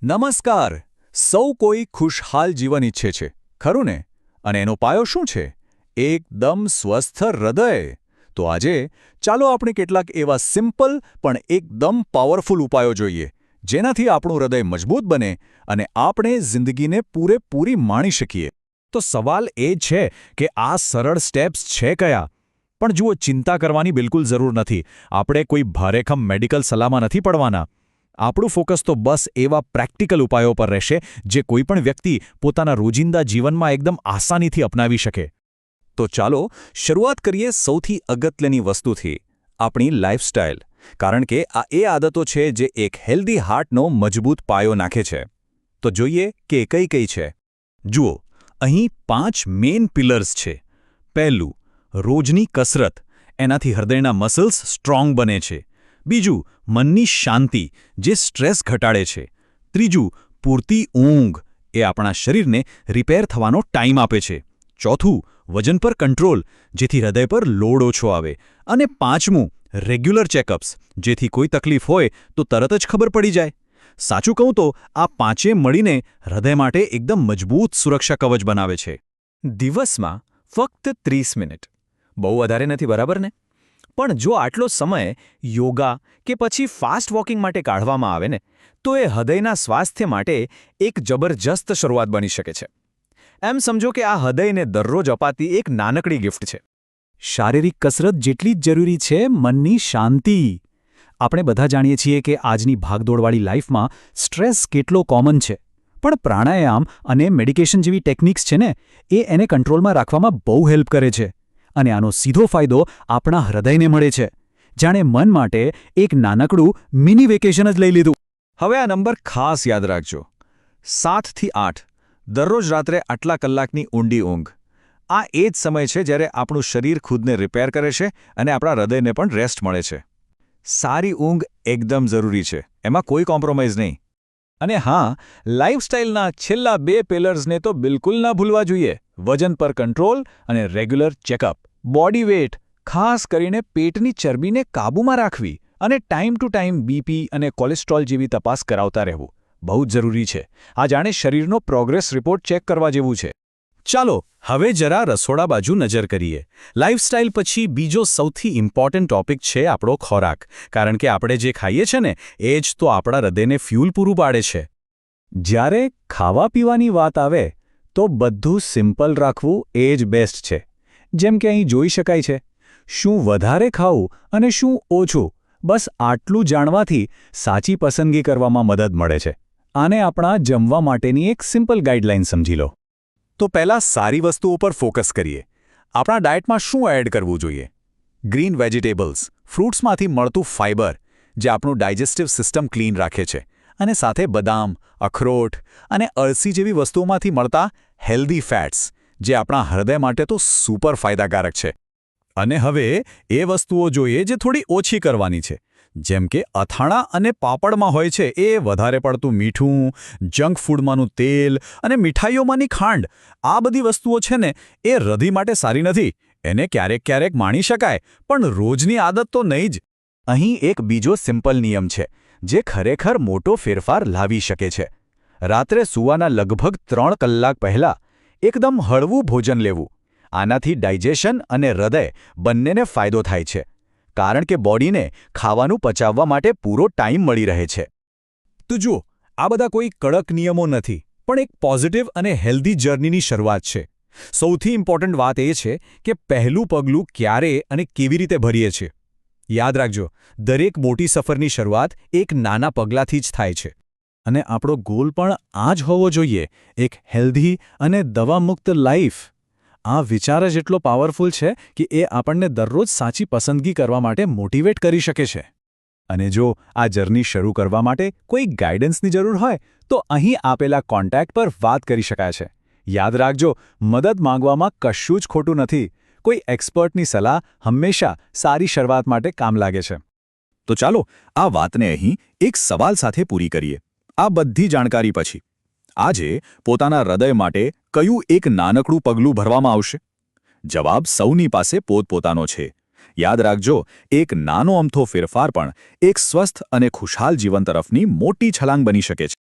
નમસ્કાર. સૌ કોઈ ખુશહાલ જીવન ઈચ્છે છે, ખરું ને? અને એનો પાયો શું છે? એકદમ સ્વસ્થ હૃદય. તો આજે ચાલો આપણે કેટલાક એવા સિમ્પલ પણ એકદમ પાવરફુલ ઉપાયો જોઈએ, જેનાથી આપણું હૃદય મજબૂત બને અને આપણે જિંદગીને પૂરેપૂરી માણી શકીએ. તો સવાલ એ છે કે આ સરળ સ્ટેપ્સ છે કયા? પણ જુઓ, ચિંતા કરવાની બિલકુલ જરૂર નથી. આપણે કોઈ ભારેખમ મેડિકલ સલાહમાં નથી પડવાના. આપણું ફોકસ તો બસ એવા પ્રેક્ટિકલ ઉપાયો પર રહેશે જે કોઈપણ વ્યક્તિ પોતાના રોજિંદા જીવનમાં એકદમ આસાનીથી અપનાવી શકે. તો ચાલો શરૂઆત કરીએ સૌથી અગત્યની વસ્તુથી, આપણી લાઇફસ્ટાઇલ. કારણ કે આ એ આદતો છે જે એક હેલ્ધી હાર્ટનો મજબૂત પાયો નાખે છે. તો જોઈએ કે કઈ કઈ છે. જુઓ, અહીં 5 મેઇન પિલર્સ છે. પહેલું, રોજની કસરત. એનાથી હૃદયના મસલ્સ સ્ટ્રોંગ બને છે. બીજું, મનની શાંતિ, જે સ્ટ્રેસ ઘટાડે છે. ત્રીજું, પૂરતી ઊંઘ. એ આપણા શરીરને રિપેર થવાનો ટાઈમ આપે છે. ચોથું, વજન પર કંટ્રોલ, જેથી હૃદય પર લોડ ઓછો આવે. અને પાંચમું, રેગ્યુલર ચેકઅપ્સ, જેથી કોઈ તકલીફ હોય તો તરત જ ખબર પડી જાય. સાચું કહું તો આ પાંચે મળીને હૃદય માટે એકદમ મજબૂત સુરક્ષા કવચ બનાવે છે. દિવસમાં ફક્ત 30 મિનિટ. બહુ વધારે નથી, બરાબર ને? પણ જો આટલો સમય યોગા કે પછી ફાસ્ટ વોકિંગ માટે કાઢવામાં આવે ને, તો એ હૃદયના સ્વાસ્થ્ય માટે એક જબરજસ્ત શરૂઆત બની શકે છે. એમ સમજો કે આ હૃદયને દરરોજ અપાતી એક નાનકડી ગિફ્ટ છે. શારીરિક કસરત જેટલી જ જરૂરી છે મનની શાંતિ. આપણે બધા જાણીએ છીએ કે આજની ભાગદોડવાળી લાઈફમાં સ્ટ્રેસ કેટલો કોમન છે. પણ પ્રાણાયામ અને મેડિકેશન જેવી ટેકનિક્સ છે ને, એ એને કંટ્રોલમાં રાખવામાં બહુ હેલ્પ કરે છે. અને આનો સીધો ફાયદો આપણા હૃદયને મળે છે. જાણે મન માટે એક નાનકડું મિની વેકેશન જ લઈ લીધું. હવે આ નંબર ખાસ યાદ રાખજો. 7 થી 8 દરરોજ રાત્રે આટલા કલાકની ઊંડી ઊંઘ. આ એ જ સમય છે જ્યારે આપણું શરીર ખુદને રિપેર કરે છે અને આપણા હૃદયને પણ રેસ્ટ મળે છે. સારી ઊંઘ એકદમ જરૂરી છે, એમાં કોઈ કોમ્પ્રોમાઇઝ નહીં. અને હા, લાઇફસ્ટાઇલના છેલ્લા 2 પિલર્સને તો બિલકુલ ના ભૂલવા જોઈએ. વજન પર કંટ્રોલ અને રેગ્યુલર ચેકઅપ. બોડી વેઇટ, ખાસ કરીને પેટની ચરબીને કાબૂમાં રાખવી અને ટાઈમ ટુ ટાઈમ બીપી અને કોલેસ્ટ્રોલ જેવી તપાસ કરાવતા રહેવું બહુ જ જરૂરી છે. આ જાણે શરીરનો પ્રોગ્રેસ રિપોર્ટ ચેક કરવા જેવું છે. ચાલો હવે જરા રસોડા બાજુ નજર કરીએ. લાઇફસ્ટાઇલ પછી બીજો સૌથી ઇમ્પોર્ટન્ટ ટોપિક છે આપણો ખોરાક. કારણ કે આપણે જે ખાઈએ છીએ ને, એ જ તો આપણા હૃદયને ફ્યુલ પૂરું પાડે છે. જ્યારે ખાવા પીવાની વાત આવે તો બધું સિમ્પલ રાખવું એ જ બેસ્ટ છે. જેમ કે અહીં જોઈ શકાય છે, શું વધારે ખાવું અને શું ઓછું, બસ આટલું જાણવાથી સાચી પસંદગી કરવામાં મદદ મળે છે. આને આપણા જમવા માટેની એક સિમ્પલ ગાઈડલાઈન સમજી લો. તો પહેલાં સારી વસ્તુઓ પર ફોકસ કરીએ. આપણા ડાયટમાં શું એડ કરવું જોઈએ? ગ્રીન વેજીટેબલ્સ, ફ્રૂટ્સમાંથી મળતું ફાઇબર, જે આપણું ડાયજેસ્ટિવ સિસ્ટમ ક્લીન રાખે છે. અને સાથે બદામ, અખરોટ અને અળસી જેવી વસ્તુઓમાંથી મળતા હેલ્ધી ફેટ્સ, જે આપણા હૃદય માટે તો સુપર ફાયદાકારક છે. અને હવે એ વસ્તુઓ જોઈએ જે થોડી ઓછી કરવાની છે. જેમ કે અથાણા અને પાપડમાં હોય છે એ વધારે પડતું મીઠું, જંક ફૂડમાંનું તેલ અને મીઠાઈઓમાંની ખાંડ. આ બધી વસ્તુઓ છે ને, એ હૃદય માટે સારી નથી. એને ક્યારેક ક્યારેક માણી શકાય, પણ રોજની આદત તો નહીં જ. અહીં એક બીજો સિમ્પલ નિયમ છે જે ખરેખર મોટો ફેરફાર લાવી શકે છે. રાત્રે સૂવાના લગભગ 3 કલાક પહેલાં એકદમ હળવું ભોજન લેવું. આનાથી ડાયજેશન અને હૃદય બંનેને ફાયદો થાય છે. કારણ કે બોડીને ખાવાનું પચાવવા માટે પૂરો ટાઈમ મળી રહે છે. તો જુઓ, આ બધા કોઈ કડક નિયમો નથી, પણ એક પોઝિટિવ અને હેલ્ધી જર્નીની શરૂઆત છે. સૌથી ઇમ્પોર્ટન્ટ વાત એ છે કે પહેલું પગલું ક્યારે અને કેવી રીતે ભરીએ છીએ. યાદ રાખજો, દરેક મોટી સફરની શરૂઆત એક નાના પગલાંથી જ થાય છે. અને આપણો ગોલ પણ આ જ હોવો જોઈએ, એક હેલ્ધી અને દવામુક્ત લાઈફ. આ વિચાર જ એટલો પાવરફુલ છે કે એ આપણને દરરોજ સાચી પસંદગી કરવા માટે મોટિવેટ કરી શકે છે. અને જો આ જર્ની શરૂ કરવા માટે કોઈ ગાઈડન્સની જરૂર હોય તો અહીં આપેલા કોન્ટેક્ટ પર વાત કરી શકાય છે. યાદ રાખજો, મદદ માંગવામાં કશું જ ખોટું નથી. કોઈ એક્સપર્ટની સલાહ હંમેશા સારી શરૂઆત માટે કામ લાગે છે. તો ચાલો આ વાતને અહીં એક સવાલ સાથે પૂરી કરીએ. આ બધી જાણકારી પછી આજે પોતાના હૃદય માટે કયું એક નાનકડું પગલું ભરવામાં આવશે? જવાબ સૌની પાસે પોતપોતાનો છે. યાદ રાખજો, એક નાનો અમથો ફેરફાર પણ એક સ્વસ્થ અને ખુશહાલ જીવન તરફની મોટી છલાંગ બની શકે છે.